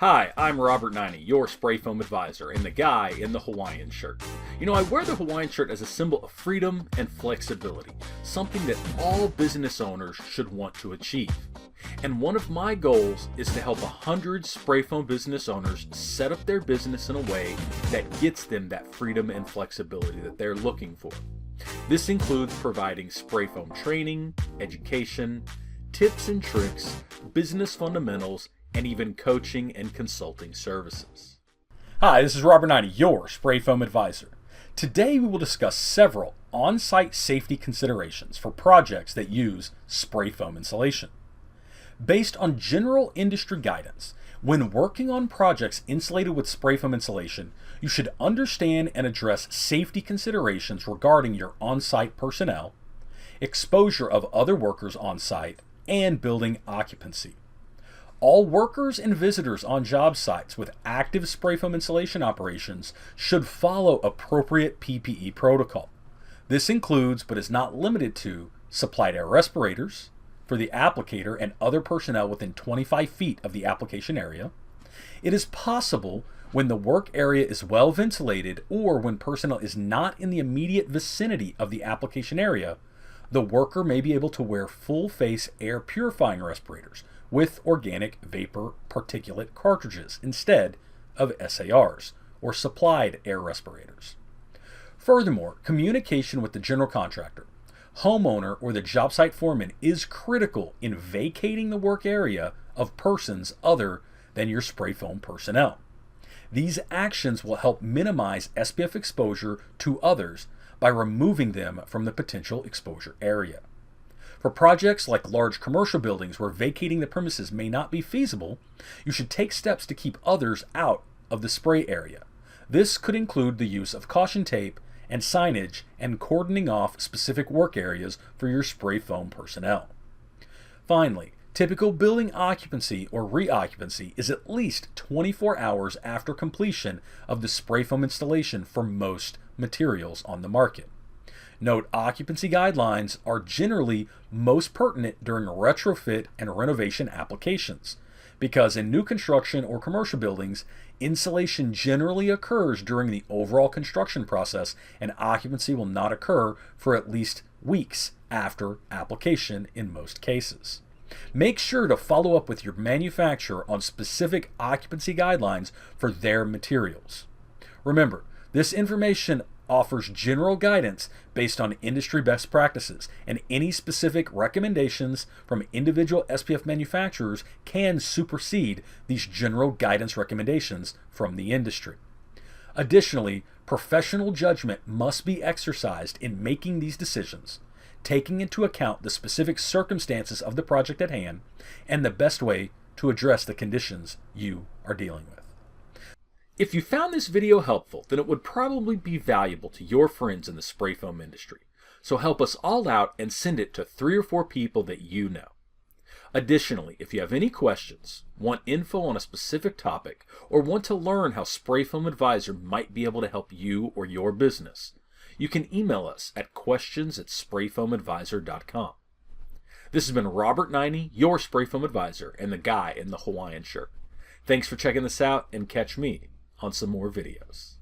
Hi, I'm Robert Naini, your spray foam advisor, and the guy in the Hawaiian shirt. You know, I wear the Hawaiian shirt as a symbol of freedom and flexibility, something that all business owners should want to achieve. And one of my goals is to help 100 spray foam business owners set up their business in a way that gets them that freedom and flexibility that they're looking for. This includes providing spray foam training, education, tips and tricks, business fundamentals, and even coaching and consulting services. Hi, this is Robert Naini, your spray foam advisor. Today we will discuss several on-site safety considerations for projects that use spray foam insulation. Based on general industry guidance, when working on projects insulated with spray foam insulation, you should understand and address safety considerations regarding your on-site personnel, exposure of other workers on-site, and building occupancy. All workers and visitors on job sites with active spray foam insulation operations should follow appropriate PPE protocol. This includes, but is not limited to, supplied air respirators for the applicator and other personnel within 25 feet of the application area. It is possible when the work area is well ventilated or when personnel is not in the immediate vicinity of the application area, the worker may be able to wear full face air purifying respirators with organic vapor particulate cartridges instead of SARs, or supplied air respirators. Furthermore, communication with the general contractor, homeowner, or the job site foreman is critical in vacating the work area of persons other than your spray foam personnel. These actions will help minimize SPF exposure to others by removing them from the potential exposure area. For projects like large commercial buildings where vacating the premises may not be feasible, you should take steps to keep others out of the spray area. This could include the use of caution tape and signage and cordoning off specific work areas for your spray foam personnel. Finally, typical building occupancy or reoccupancy is at least 24 hours after completion of the spray foam installation for most materials on the market. Note, occupancy guidelines are generally most pertinent during retrofit and renovation applications, because in new construction or commercial buildings, insulation generally occurs during the overall construction process and occupancy will not occur for at least weeks after application in most cases. Make sure to follow up with your manufacturer on specific occupancy guidelines for their materials. Remember, this information offers general guidance based on industry best practices, and any specific recommendations from individual SPF manufacturers can supersede these general guidance recommendations from the industry. Additionally, professional judgment must be exercised in making these decisions, taking into account the specific circumstances of the project at hand and the best way to address the conditions you are dealing with. If you found this video helpful, then it would probably be valuable to your friends in the spray foam industry. So help us all out and send it to 3 or 4 people that you know. Additionally, if you have any questions, want info on a specific topic, or want to learn how Spray Foam Advisor might be able to help you or your business, you can email us at questions@sprayfoamadvisor.com. This has been Robert Naini, your spray foam advisor, and the guy in the Hawaiian shirt. Thanks for checking this out, and catch me on some more videos.